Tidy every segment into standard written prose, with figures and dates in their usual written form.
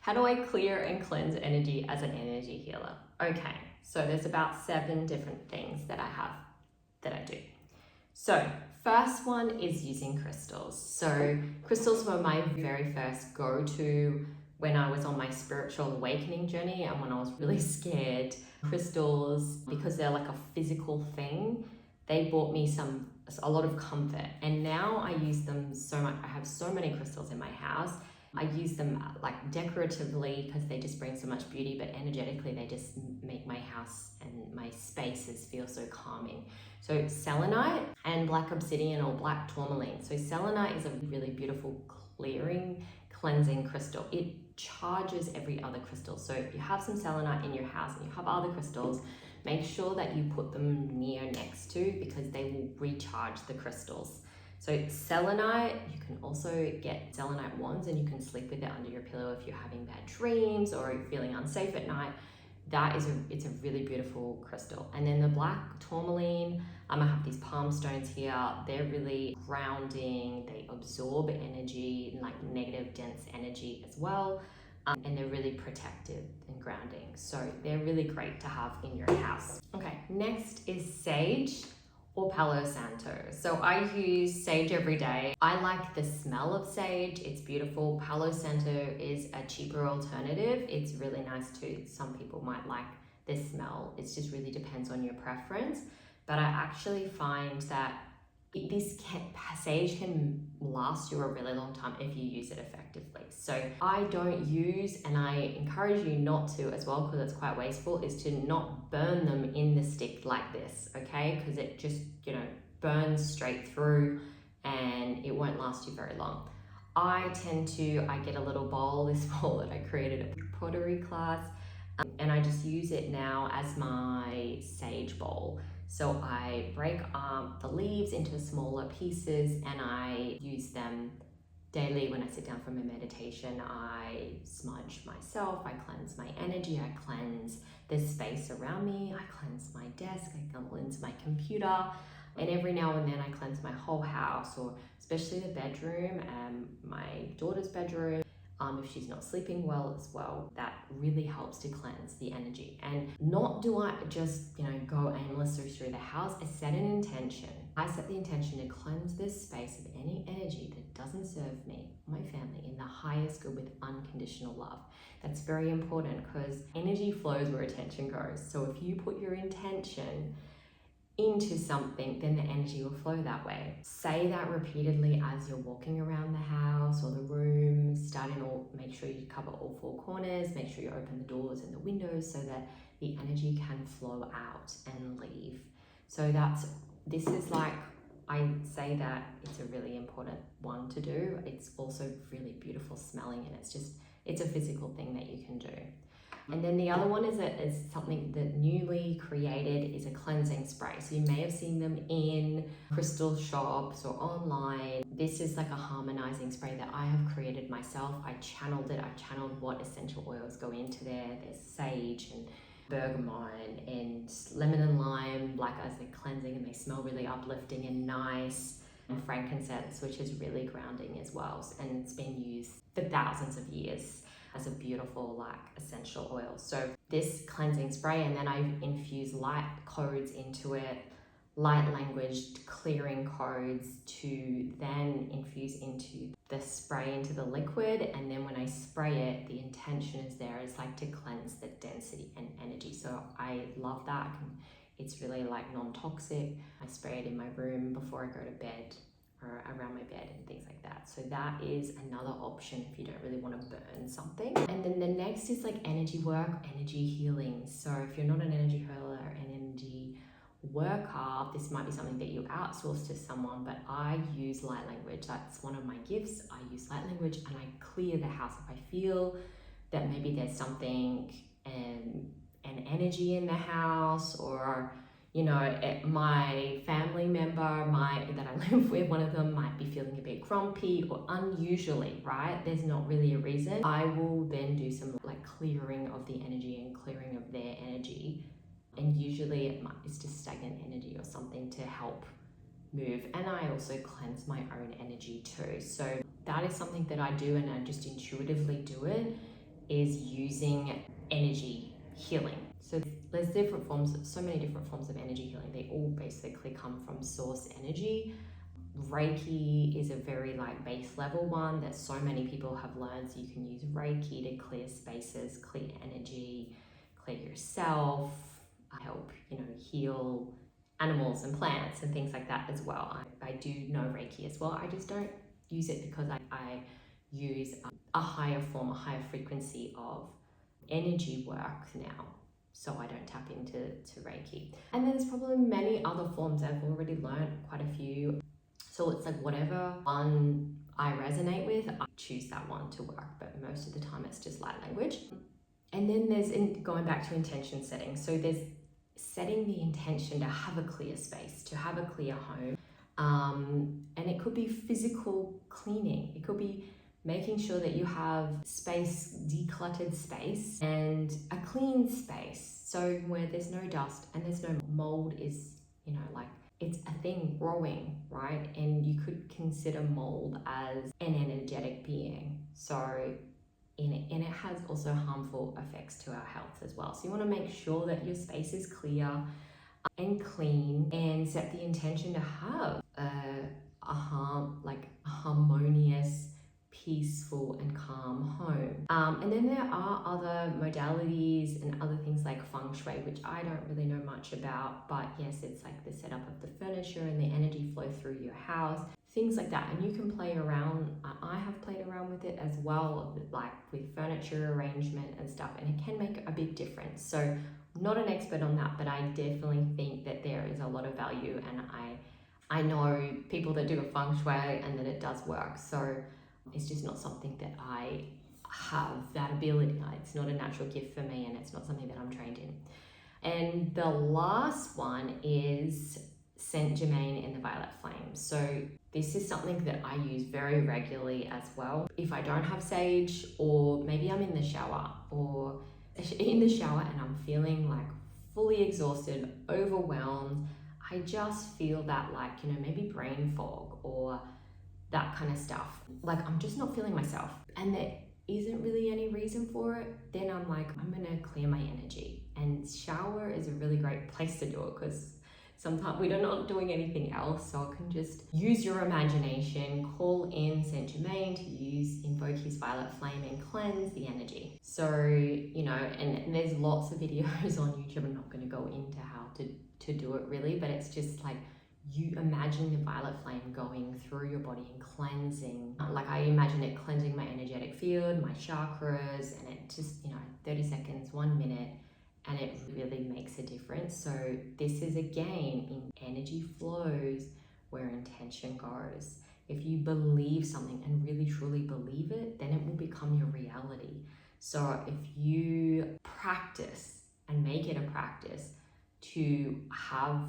How do I clear and cleanse energy as an energy healer? Okay, so there's about 7 different things that I do. So first one is using crystals. So crystals were my very first go-to when I was on my spiritual awakening journey and when I was really scared. Crystals, because they're like a physical thing, they brought me a lot of comfort. And now I use them so much. I have so many crystals in my house. I use them like decoratively because they just bring so much beauty, but energetically they just make my house and my spaces feel so calming. So selenite and black obsidian or black tourmaline. So selenite is a really beautiful clearing, cleansing crystal. It charges every other crystal. So if you have some selenite in your house and you have other crystals, make sure that you put them next to, because they will recharge the crystals. So selenite, you can also get selenite wands and you can sleep with it under your pillow if you're having bad dreams or you're feeling unsafe at night. It's a really beautiful crystal. And then the black tourmaline, I have these palm stones here. They're really grounding. They absorb energy, like negative, dense energy as well. And they're really protective and grounding. So they're really great to have in your house. Okay, next is sage or Palo Santo. So I use sage every day. I like the smell of sage. It's beautiful. Palo Santo is a cheaper alternative. It's really nice too. Some people might like the smell. It just really depends on your preference. But I actually find that sage can last you a really long time if you use it effectively. So I don't use, and I encourage you not to as well, because it's quite wasteful, is to not burn them in the stick like this, okay? Because it just, burns straight through and it won't last you very long. I get a little bowl, this bowl that I created at pottery class, and I just use it now as my sage bowl. So I break up the leaves into smaller pieces and I use them daily when I sit down for my meditation. I smudge myself, I cleanse my energy, I cleanse the space around me, I cleanse my desk, I cleanse my computer, and every now and then I cleanse my whole house, or especially the bedroom and my daughter's bedroom. If she's not sleeping well as well, that really helps to cleanse the energy. And not do I just, go aimlessly through the house. I set an intention. I set the intention to cleanse this space of any energy that doesn't serve me or my family in the highest good with unconditional love. That's very important because energy flows where attention goes. So if you put your intention into something, then the energy will flow that way. Say that repeatedly as you're walking around the house or the room. Make sure you cover all 4 corners, make sure you open the doors and the windows so that the energy can flow out and leave. So this is like, I say that it's a really important one to do. It's also really beautiful smelling, and it's a physical thing that you can do. And then the other one is something that newly created is a cleansing spray. So you may have seen them in crystal shops or online. This is like a harmonizing spray that I have created myself. I channeled what essential oils go into there. There's sage and bergamot and lemon and lime, like as they're cleansing, and they smell really uplifting and nice. And frankincense, which is really grounding as well. And it's been used for thousands of years as a beautiful essential oil. So this cleansing spray, and then I infuse light codes into it, light language clearing codes, to then infuse into the spray, into the liquid. And then when I spray it, the intention is to cleanse the density and energy. So I love that. It's really non-toxic. I spray it in my room before I go to bed, or around my bed and things like that. So that is another option if you don't really want to burn something. And then the next is energy work, energy healing. So if you're not an energy healer or an energy worker, this might be something that you outsource to someone, but I use light language. That's one of my gifts. I use light language and I clear the house. If I feel that maybe there's something, an energy in the house, or my family member that I live with, one of them might be feeling a bit grumpy or unusually, right? There's not really a reason. I will then do some clearing of the energy and clearing of their energy. And usually it's just stagnant energy or something to help move. And I also cleanse my own energy too. So that is something that I do, and I just intuitively do it. is using energy healing. So there's different forms, so many different forms of energy healing. They all basically come from source energy. Reiki is a very base level one that so many people have learned. So you can use Reiki to clear spaces, clear energy, clear yourself, help heal animals and plants and things like that as well. I do know Reiki as well. I just don't use it because I use a higher form, a higher frequency of energy work now. So I don't tap into Reiki. And there's probably many other forms. I've already learned quite a few. So it's whatever one I resonate with, I choose that one to work. But most of the time it's just light language. And then there's going back to intention setting. So there's setting the intention to have a clear space, to have a clear home. And it could be physical cleaning. It could be making sure that you have space, decluttered space, and a clean space. So where there's no dust and there's no mold is, it's a thing growing, right? And you could consider mold as an energetic being. So and it has also harmful effects to our health as well. So you want to make sure that your space is clear and clean, and set the intention to have a harmonious, peaceful and calm home. And then there are other modalities and other things like Feng Shui, which I don't really know much about, but yes, it's the setup of the furniture and the energy flow through your house, things like that. And you can play around. I have played around with it as well, with furniture arrangement and stuff, and it can make a big difference. So I'm not an expert on that, but I definitely think that there is a lot of value, and I know people that do a Feng Shui and that it does work. So it's just not something that I have that ability. It's not a natural gift for me, and it's not something that I'm trained in. And the last one is Saint Germain in the violet flame. So this is something that I use very regularly as well. If I don't have sage, or maybe I'm in the shower and I'm feeling fully exhausted, overwhelmed, I just feel that maybe brain fog or that kind of stuff. I'm just not feeling myself, and there isn't really any reason for it. Then I'm I'm gonna clear my energy, and shower is a really great place to do it, because sometimes we're not doing anything else. So I can just use your imagination, call in Saint Germain to invoke his violet flame and cleanse the energy. So, and there's lots of videos on YouTube. I'm not going to go into how to do it really, but it's just you imagine the violet flame going through your body and cleansing. I imagine it cleansing my energetic field, my chakras, and it just, 30 seconds, 1 minute, and it really makes a difference. So this is again, in energy flows where intention goes. If you believe something and really truly believe it, then it will become your reality. So if you practice and make it a practice to have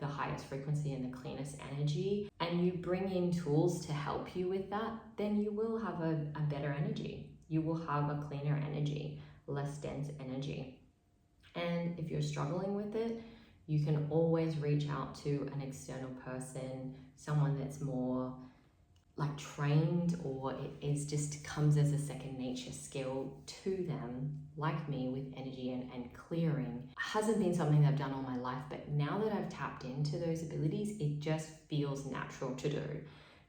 the highest frequency and the cleanest energy, and you bring in tools to help you with that, then you will have a better energy. You will have a cleaner energy, less dense energy. And if you're struggling with it, you can always reach out to an external person, someone that's more trained, or it is just comes as a second nature skill to them, like me, with energy and clearing. It hasn't been something I've done all my life, but now that I've tapped into those abilities, it just feels natural to do.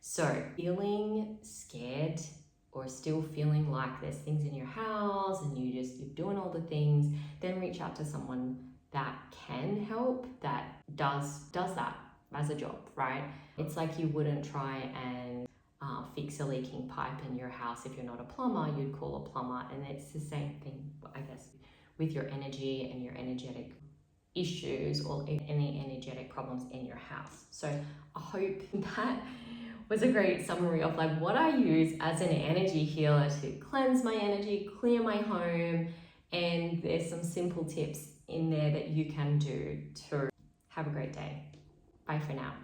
So feeling scared, or still feeling there's things in your house and you're doing all the things, then reach out to someone that can help, that does that as a job, right? It's you wouldn't try and fix a leaking pipe in your house. If you're not a plumber, you'd call a plumber. And it's the same thing, I guess, with your energy and your energetic issues, or any energetic problems in your house. So I hope that was a great summary of what I use as an energy healer to cleanse my energy, clear my home, and there's some simple tips in there that you can do to have a great day. Bye for now.